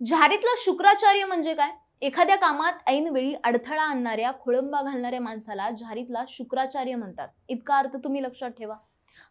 झारीतला शुक्राचार्य म्हणजे काय? एखाद्या कामात ऐनवेळी अडथळा आणणाऱ्या, खोळंबा घालणाऱ्या माणसाला झारीतला शुक्राचार्य म्हणतात. इतका अर्थ तुम्ही लक्षात ठेवा.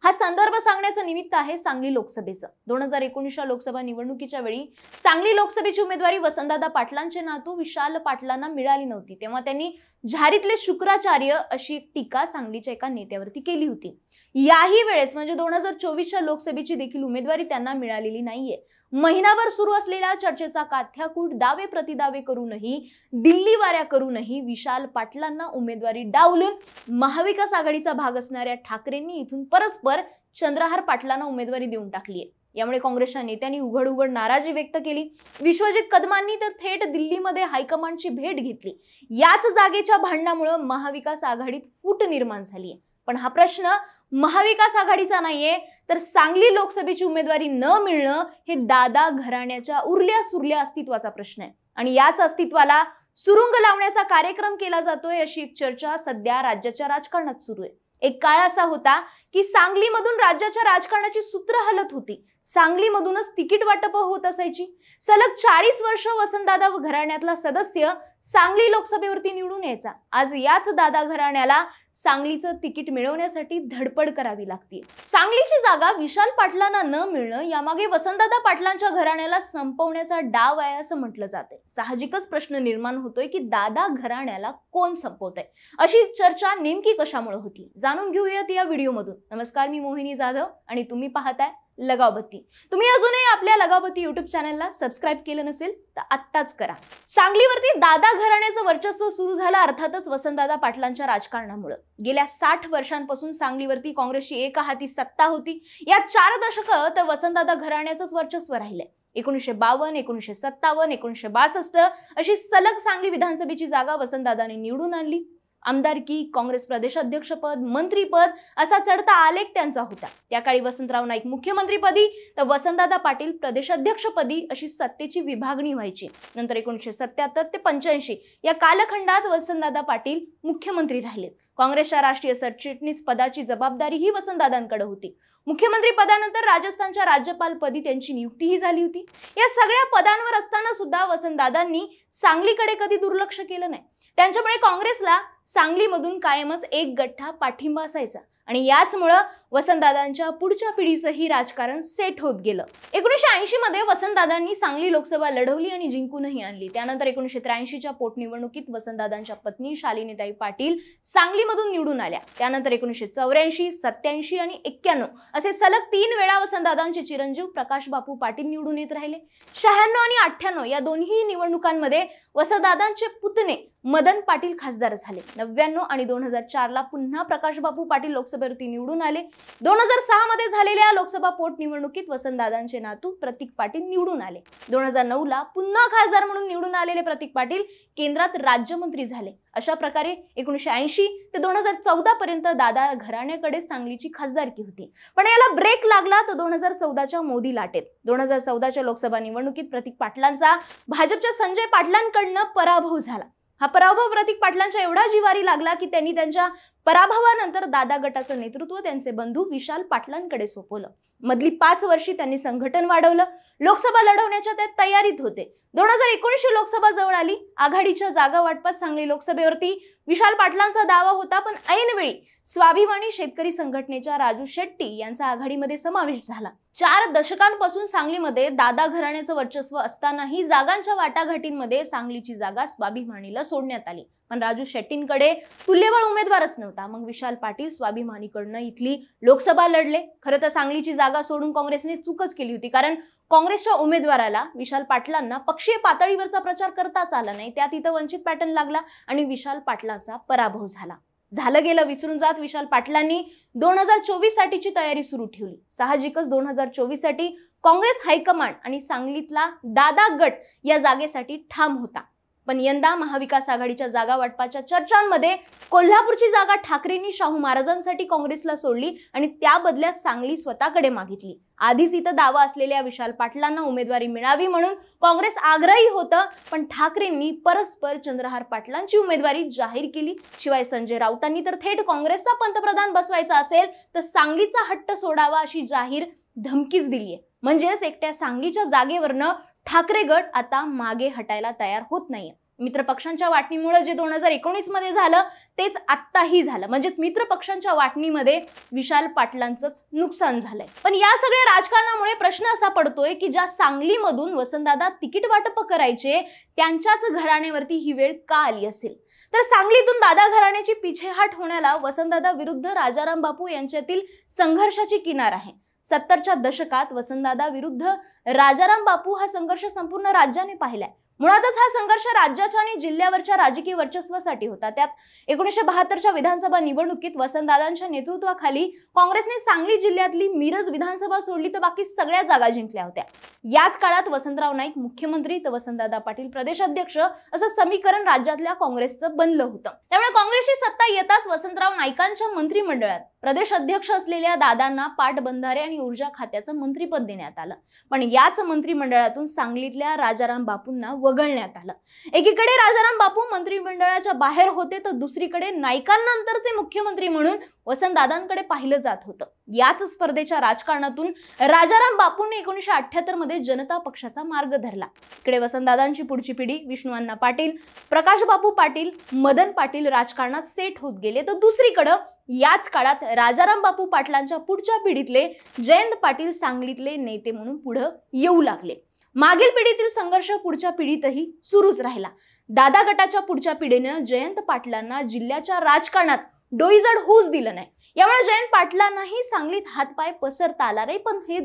हा संदर्भ सांगण्याचं निमित्त आहे सांगली लोकसभेचं. 2019च्या लोकसभा निवडणुकीच्या वेळी सांगली लोकसभेची उमेदवारी वसंतदादा पाटलांचे नातू विशाल पाटलांना मिळाली नव्हती. तेव्हा त्यांनी झारीतले शुक्राचार्य अशी टीका सांगलीच्या एका नेत्यावरती केली होती. याही वेळेस म्हणजे 2024च्या लोकसभेची देखील उमेदवारी त्यांना मिळालेली नाहीये. महिनाभर सुरू असलेल्या चर्चेचा काथ्याकूट, दावे प्रतिदावे करूनही, दिल्ली वाऱ्या करूनही विशाल पाटलांना उमेदवारी डावलून महाविकास आघाडीचा भाग असणाऱ्या ठाकरेंनी इथून परस्पर चंद्रहार पाटलांना उमेदवारी देऊन टाकली आहे. यामुळे काँग्रेसच्या नेत्यांनी उघड उघड नाराजी व्यक्त केली. विश्वजित कदमांनी तर थेट दिल्लीमध्ये हायकमांडची भेट घेतली. याच जागेच्या भांडणामुळे महाविकास आघाडीत फूट निर्माण झाली आहे. पण हा प्रश्न महाविकास आघाडीचा नाहीये, तर सांगली लोकसभेची उमेदवारी न मिळणं हे दादा घराण्याच्या उरल्या सुरल्या अस्तित्वाचा प्रश्न आहे. आणि याच अस्तित्वाला सुरुंग लावण्याचा कार्यक्रम केला जातोय अशी एक चर्चा सध्या राज्याच्या राजकारणात सुरू आहे. एक काळ असा होता की सांगलीमधून राज्याच्या राजकारणाची सूत्र हलत होती. सांगलीमधूनच तिकीट वाटप होत असायची. सलग 40 वर्ष वसंतदादा घराण्यातला सदस्य सांगली लोकसभेवरती निवडून यायचा. आज याच दादा घराण्याला सांगलीचं तिकीट मिळवण्यासाठी धडपड करावी लागते. सांगलीची जागा विशाल पाटलांना न मिळणं यामागे वसंतदादा पाटलांच्या घराण्याला संपवण्याचा डाव आहे असं म्हटलं जाते. साहजिकच प्रश्न निर्माण होतोय की दादा घराण्याला कोण संपवतंय, अशी चर्चा नेमकी कशामुळे होती, जाणून घेऊयात या व्हिडिओमधून. नमस्कार, मी मोहिनी जाधव आणि तुम्ही पाहताय लगावबत्ती. तुम्ही अजूनही आपल्या लगावबत्ती युट्यूब चॅनलला सबस्क्राईब केलं नसेल तर आत्ताच करा. सांगलीवरती दादा घराण्याचं वर्चस्व सुरू झालं अर्थातच वसंतदादा पाटलांच्या राजकारणामुळे. गेल्या 60 वर्षांपासून सांगलीवरती काँग्रेसची एकहाती सत्ता होती. या 4 दशकं तर वसंतदादा घराण्याचंच वर्चस्व राहिलंय. 1952, 1957, 1962 अशी सलग सांगली विधानसभेची जागा वसंतदादांनी निवडून आणली. आमदारकी, काँग्रेस प्रदेशाध्यक्षपद, मंत्रीपद असा चढता आलेख त्यांचा होता. त्या काळी वसंतराव नाईक मुख्यमंत्रीपदी तर वसंतदादा पाटील प्रदेशाध्यक्षपदी अशी सत्तेची विभागणी व्हायची. नंतर 1977 ते 85 या कालखंडात वसंतदादा पाटील मुख्यमंत्री राहिलेत. काँग्रेसच्या राष्ट्रीय सरचिटणीस पदाची जबाबदारी ही वसंतदादांकडे होती. मुख्यमंत्री पदानंतर राजस्थानच्या राज्यपालपदी त्यांची नियुक्तीही झाली होती. या सगळ्या पदांवर असताना सुद्धा वसंतदादांनी सांगलीकडे कधी दुर्लक्ष केलं नाही. त्यांच्यामुळे काँग्रेसला सांगलीमधून कायमच एक गठ्ठा पाठिंबा असायचा आणि याचमुळे वसंतदादांच्या पुढच्या पिढीचंही राजकारण सेट होत गेलं. 1980 मध्ये वसंतदादांनी सांगली लोकसभा लढवली आणि जिंकूनही आणली. त्यानंतर 1983च्या पोटनिवडणुकीत वसंतदादांच्या पत्नी शालिनीताई पाटील सांगलीमधून निवडून आल्या. त्यानंतर 1984, 87 आणि 91 असे सलग 3 वेळा वसंतदादांचे चिरंजीव प्रकाश बापू पाटील निवडून येत राहिले. 96 आणि 98 या दोन्ही निवडणुकांमध्ये वसंतदादांचे पुतणे मदन पाटील खासदार झाले. 99 आणि 2004 ला पुन्हा प्रकाश बापू पाटील लोकसभेवरती निवडून आले. 2006 मध्ये झालेल्या लोकसभा पोटनिवडणुकीत वसंतदादांचे नातू प्रतीक पाटील निवडून आले. 2009 ला पुन्हा खासदार म्हणून निवडून आलेले प्रतीक पाटील केंद्रात राज्यमंत्री झाले. अशा प्रकारे 1980 ते 2014 पर्यंत दादा घराण्याकडे सांगलीची खासदारकी होती. पण याला ब्रेक लागला तर 2014च्या मोदी लाटेत. 2014च्या लोकसभा निवडणुकीत प्रतीक पाटलांचा भाजपच्या संजय पाटलांकडनं पराभव झाला. हा पराभव प्रतीक पाटलांच्या एवढा जिवारी लागला की त्यांनी त्यांच्या पराभवानंतर दादा गटाचं नेतृत्व त्यांचे बंधू विशाल पाटलांकडे सोपवलं. मधली 5 वर्षी त्यांनी संघटन वाढवलं. लोकसभा लढवण्याच्या त्या तयारीत होते. 2019 लोकसभा जवळ आली. आघाडीच्या जागा वाटपात सांगली लोकसभेवरती विशाल पाटलांचा दावा होता, पण ऐनवेळी स्वाभिमानी शेतकरी संघटनेच्या राजू शेट्टी यांचा आघाडीमध्ये समावेश झाला. 4 दशकांपासून सांगलीमध्ये दादा घराण्याचं वर्चस्व असतानाही जागांच्या वाटाघाटींमध्ये सांगलीची जागा स्वाभिमानीला सोडण्यात आली. पण राजू शेट्टींकडे तुल्यबळ उमेदवारच नव्हता. मग विशाल पाटील स्वाभिमानीकडनं इथली लोकसभा लढले. खरं तर सांगलीची जागा सोडून काँग्रेसने चूकच केली होती, कारण काँग्रेसच्या उमेदवाराला विशाल पाटलांना पक्षीय पातळीवरचा प्रचार करताच आला नाही. त्यात इथं वंचित पॅटर्न लागला आणि विशाल पाटलांचा पराभव झाला. झालं गेलं विसरून जात विशाल पाटलांनी 2024 साठीची तयारी सुरू ठेवली. साहजिकच 2024 साठी काँग्रेस हायकमांड आणि सांगलीतला दादा गट या जागेसाठी ठाम होता. पण यंदा महाविकास आघाडीच्या जागा वाटपाच्या चर्चांमध्ये कोल्हापूरची जागा ठाकरेंनी शाहू महाराजांसाठी काँग्रेसला सोडली आणि त्या बदल्यात सांगली स्वतःकडे मागितली. आधीच इथं दावा असलेल्या विशाल पाटलांना उमेदवारी मिळावी म्हणून काँग्रेस आग्रही होतं, पण ठाकरेंनी परस्पर चंद्रहार पाटलांची उमेदवारी जाहीर केली. शिवाय संजय राऊतांनी तर थेट काँग्रेसचा पंतप्रधान बसवायचा असेल तर सांगलीचा हट्ट सोडावा अशी जाहीर धमकीच दिलीये. म्हणजेच एकट्या सांगलीच्या जागेवरनं ठाकरे गट आता मागे हटायला तयार होत नाहीये. मित्र पक्षांच्या वाटणीमुळे जे 2019 मध्ये झालं तेच आत्ताही झालं. म्हणजे मित्र पक्षांच्या वाटणीमध्ये विशाल पाटलांचंच नुकसान झालंय. पण या सगळ्या राजकारणामुळे प्रश्न असा पडतोय की ज्या सांगलीमधून वसंतदादा तिकीट वाटप करायचे त्यांच्याच घराण्यावरती ही वेळ का आली असेल. तर सांगलीतून दादा घराण्याची पिछेहाट होण्याला वसंतदादा विरुद्ध राजाराम बापू यांच्यातील संघर्षाची किनार आहे. 70च्या दशकात वसंतदादा विरुद्ध राजाराम बापू हा संघर्ष संपूर्ण राज्याने पाहिलाय. मुळातच हा संघर्ष राज्याच्या आणि जिल्ह्यावरच्या राजकीय वर्चस्वासाठी होता. त्यात 1972च्या विधानसभा निवडणुकीत वसंतदादांच्या नेतृत्वाखाली काँग्रेसने सांगली जिल्ह्यातली मिरज विधानसभा सोडली तर बाकी सगळ्या जागा जिंकल्या होत्या. याच काळात वसंतराव नाईक मुख्यमंत्री तर वसंतदादा पाटील प्रदेशाध्यक्ष असं समीकरण राज्यातल्या काँग्रेसचं बनलं होतं. त्यामुळे काँग्रेसची सत्ता येताच वसंतराव नाईकांच्या मंत्रिमंडळात प्रदेश अध्यक्ष असलेल्या दादांना पाटबंधारे आणि ऊर्जा खात्याचं मंत्रिपद देण्यात आलं. पण याच मंत्रिमंडळातून सांगलीतल्या राजाराम बापूंना वगळण्यात आलं. एकीकडे राजाराम बापू मंत्रिमंडळाच्या बाहेर होते तर दुसरीकडे नाईकांनंतरचे मुख्यमंत्री म्हणून वसंतदादांकडे पाहिलं जात होतं. याच स्पर्धेच्या राजकारणातून राजाराम बापूंनी 1978 मध्ये जनता पक्षाचा मार्ग धरला. इकडे वसंतदादांची पुढची पिढी विष्णू अण्णा पाटील, प्रकाश बापू पाटील, मदन पाटील राजकारणात सेट होत गेले तर दुसरीकडे याच काळात राजाराम बापू पाटलांच्या पुढच्या पिढीतले जयंत पाटील सांगलीतले नेते म्हणून पुढे येऊ लागले. मागील पिढीतील संघर्ष पुढच्या पिढीतही सुरूच राहिला. दादा गटाच्या पुढच्या पिढीने जयंत पाटलांना जिल्ह्याच्या राजकारणात डोईजड होऊच दिलं नाही. यामुळे जयंत पाटलांनाही सांगलीत हातपाय पसरता आला नाही. पण हे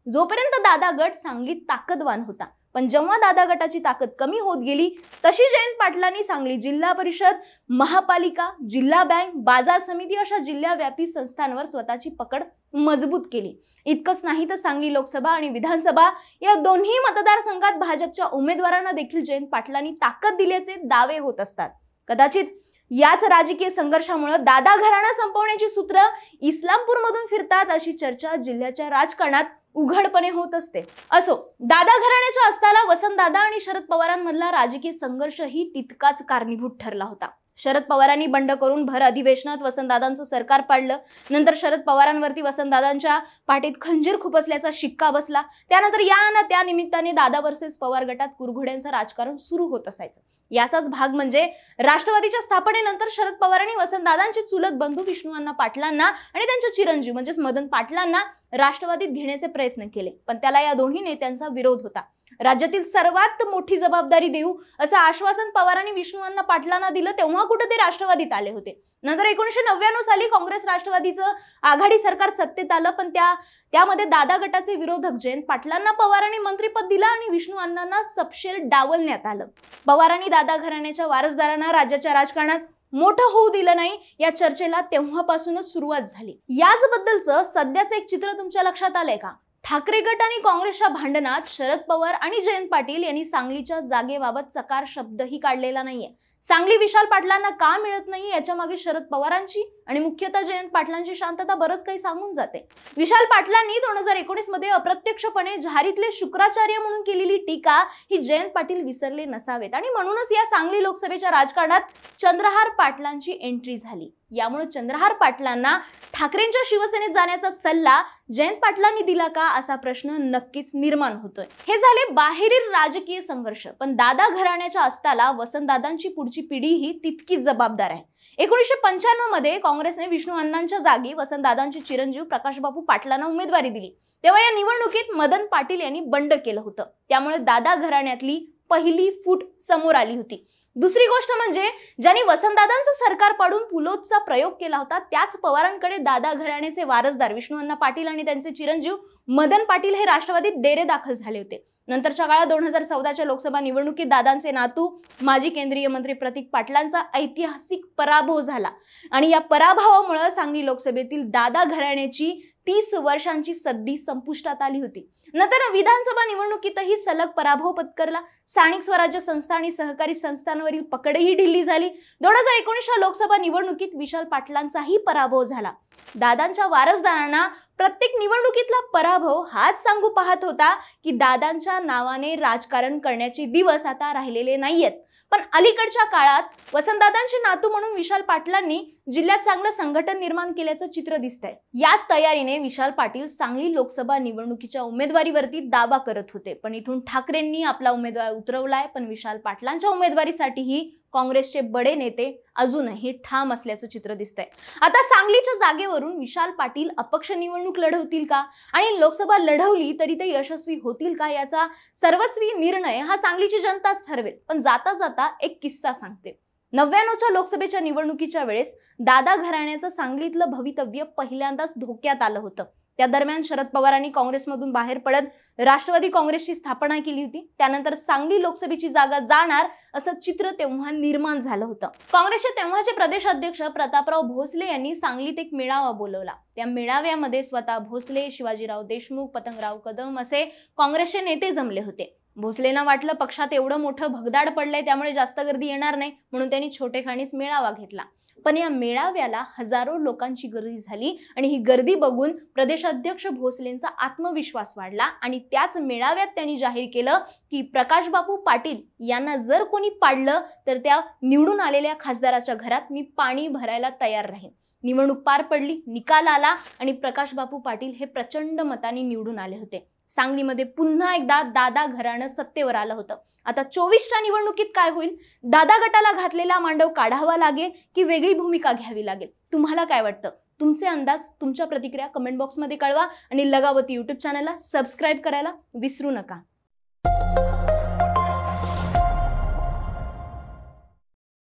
जोपर्यंत दादा गट सांगलीत ताकदवान होता. पण जेव्हा दादा गटाची ताकद कमी होत गेली तशी जयंत पाटलांनी सांगली जिल्हा परिषद, महापालिका, जिल्हा बँक, बाजार समिती अशा जिल्हाव्यापी संस्थांवर स्वतःची पकड मजबूत केली. इतकंच नाही तर सांगली लोकसभा आणि विधानसभा या दोन्ही मतदारसंघात भाजपच्या उमेदवारांना देखील जयंत पाटलांनी ताकद दिल्याचे दावे होत असतात. कदाचित याच राजकीय संघर्षामुळे दादा घराणा संपवण्याची सूत्र इस्लामपूरमधून फिरतात अशी चर्चा जिल्ह्याच्या राजकारणात उघडपणे होत असते. असो, दादा घराण्याच्या अस्ताला वसंतदादा आणि शरद पवारांमधला राजकीय संघर्षही तितकाच कारणीभूत ठरला होता. शरद पवारांनी बंड करून भर अधिवेशनात वसंतदादांचं सरकार पाडलं. नंतर शरद पवारांवरती वसंतदादांच्या पाठीत खंजीर खुपसल्याचा शिक्का बसला. त्यानंतर या ना त्या निमित्ताने दादा वर्सेस पवार गटात कुरघोड्यांचं राजकारण सुरू होत असायचं. याचाच भाग म्हणजे राष्ट्रवादीच्या स्थापनेनंतर शरद पवारांनी वसंतदादांचे चुलत बंधू विष्णू अण्णा पाटलांना आणि त्यांचे चिरंजीव म्हणजेच मदन पाटलांना राष्ट्रवादीत घेण्याचे प्रयत्न केले. पण त्याला या दोन्ही नेत्यांचा विरोध होता. राज्यातील सर्वात मोठी जबाबदारी देऊ असं आश्वासन पवारांनी विष्णू अण्णा पाटलांना दिलं तेव्हा कुठे ते राष्ट्रवादीत आले होते. नंतर 1999 साली काँग्रेस राष्ट्रवादीचं आघाडी सरकार सत्तेत आलं. पण त्यामध्ये दादा गटाचे विरोधक जयंत पाटलांना पवारांनी मंत्रिपद दिलं आणि विष्णू अण्णांना सपशेल डावलण्यात आलं. पवारांनी दादा घराण्याच्या वारसदारांना राज्याच्या राजकारणात मोठं होऊ दिलं नाही. या चर्चेला तेव्हापासूनच सुरुवात झाली. याचबद्दलचं सध्याचं एक चित्र तुमच्या लक्षात आलंय का? ठाकरे गट आणि काँग्रेसच्या भांडणात शरद पवार आणि जयंत पाटील यांनी सांगलीच्या जागेबाबत चकार शब्दही काढलेला नाहीये. सांगली विशाल पाटलांना का मिळत नाही याच्या मागे शरद पवारांची आणि मुख्यतः जयंत पाटलांची शांतता बरंच काही सांगून जाते. विशाल पाटलांनी 2019 मध्ये अप्रत्यक्षपणे झारीतले शुक्राचार्य म्हणून केलेली टीका ही जयंत पाटील विसरले नसावेत आणि म्हणूनच या सांगली लोकसभेच्या राजकारणात चंद्रहार पाटलांची एंट्री झाली. यामुळे चंद्रहार पाटलांना ठाकरेंच्या शिवसेनेत जाण्याचा सल्ला जयंत पाटलांनी दिला का असा प्रश्न नक्कीच निर्माण होतोय. हे झाले बाहेरील राजकीय संघर्ष. पण दादा घराण्याच्या अस्ताला वसंतदादांची पुढची पिढी ही तितकीच जबाबदार आहे. 1995 मध्ये काँग्रेसने विष्णू अण्णांच्या जागी वसंतदादांचे चिरंजीव प्रकाश बापू पाटलांना उमेदवारी दिली. तेव्हा या निवडणुकीत मदन पाटील यांनी बंड केलं होतं. त्यामुळे दादा घराण्यातली पहिली फूट समोर आली होती. दुसरी गोष्ट म्हणजे ज्यांनी वसंतदादांचं सरकार पाडून पुलोदचा प्रयोग केला होता त्याच पवारांकडे दादा घराण्याचे वारसदार विष्णू अण्णा पाटील आणि त्यांचे चिरंजीव मदन पाटील हे राष्ट्रवादीत डेरे दाखल झाले होते. नंतरच्या काळात 2014च्या लोकसभा निवडणुकीत दादांचे नातू माजी केंद्रीय मंत्री प्रतीक पाटलांचा ऐतिहासिक पराभव झाला आणि या पराभवामुळे सांगली लोकसभेतील दादा घराण्याची 30 वर्षांची सद्दी संपुष्टात आली होती. नंतर विधानसभा निवडणुकीतही सलग पराभव पत्करला. स्थानिक स्वराज्य संस्था आणि सहकारी संस्थांवरील पकडही ढिल्ली झाली. 2019च्या लोकसभा निवडणुकीत विशाल पाटलांचाही पराभव झाला. दादांच्या वारसदारांना प्रत्येक निवडणुकीतला पराभव हाच सांगू पाहत होता की दादांच्या नावाने राजकारण करण्याचे दिवस आता राहिलेले नाहीयेत. पण अलीकडच्या काळात वसंतदादांचे नातू म्हणून विशाल पाटलांनी जिल्ह्यात चांगलं संघटन निर्माण केल्याचं चित्र दिसतंय। याच तयारीने विशाल पाटील सांगली लोकसभा निवडणुकीच्या उमेदवारीवरती दावा करत होते, पण इथून ठाकरेंनी आपला उमेदवार उतरवलाय। पण विशाल पाटलांच्या उमेदवारीसाठीही काँग्रेसचे बडे नेते अजूनही ठाम असल्याचं चित्र दिसतंय। आता सांगलीच्या जागेवरून विशाल पाटील अपक्ष निवडणूक लढवतील का आणि लोकसभा लढवली तरी ते यशस्वी होतील का याचा सर्वस्वी निर्णय हा सांगलीची जनताच ठरवेल। पण जाता जाता एक किस्सा सांगते। 99च्या लोकसभेच्या निवडणुकीच्या वेळेस दादा घराण्याचं सांगलीतलं भवितव्य पहिल्यांदाच धोक्यात आलं होतं। त्या दरम्यान शरद पवारांनी काँग्रेसमधून बाहेर पडत राष्ट्रवादी काँग्रेसची स्थापना केली होती। त्यानंतर सांगली लोकसभेची जागा जाणार असं चित्र तेव्हा निर्माण झालं होतं। काँग्रेसचे तेव्हाचे प्रदेश अध्यक्ष प्रतापराव भोसले यांनी सांगलीत एक मेळावा बोलवला। त्या मेळाव्यामध्ये स्वतः भोसले, शिवाजीराव देशमुख, पतंगराव कदम असे काँग्रेसचे नेते जमले होते। भोसलेंना वाटलं पक्षात एवढं मोठं भगदाड पडलंय त्यामुळे जास्त गर्दी येणार नाही, म्हणून त्यांनी छोटेखानीच मेळावा घेतला। पण या मेळाव्याला हजारो लोकांची गर्दी झाली आणि ही गर्दी बघून प्रदेशाध्यक्ष भोसलेंचा आत्मविश्वास वाढला आणि त्याच मेळाव्यात त्यांनी जाहीर केलं की प्रकाशबापू पाटील यांना जर कोणी पाडलं तर त्या निवडून आलेल्या खासदाराच्या घरात मी पाणी भरायला तयार राहीन। निवडणूक पार पडली, निकाल आला आणि प्रकाशबापू पाटील हे प्रचंड मतांनी निवडून आले होते। सांगलीमध्ये पुन्हा एकदा दादा घराणं सत्तेवर आलं होतं। आता 24च्या निवडणुकीत काय होईल? दादा गटाला घातलेला मांडव काढावा लागेल की वेगळी भूमिका घ्यावी लागेल? तुम्हाला काय वाटतं? तुमचे अंदाज, तुमच्या प्रतिक्रिया कमेंट बॉक्समध्ये कळवा आणि लगावती YouTube चॅनलला सबस्क्राईब करायला विसरू नका।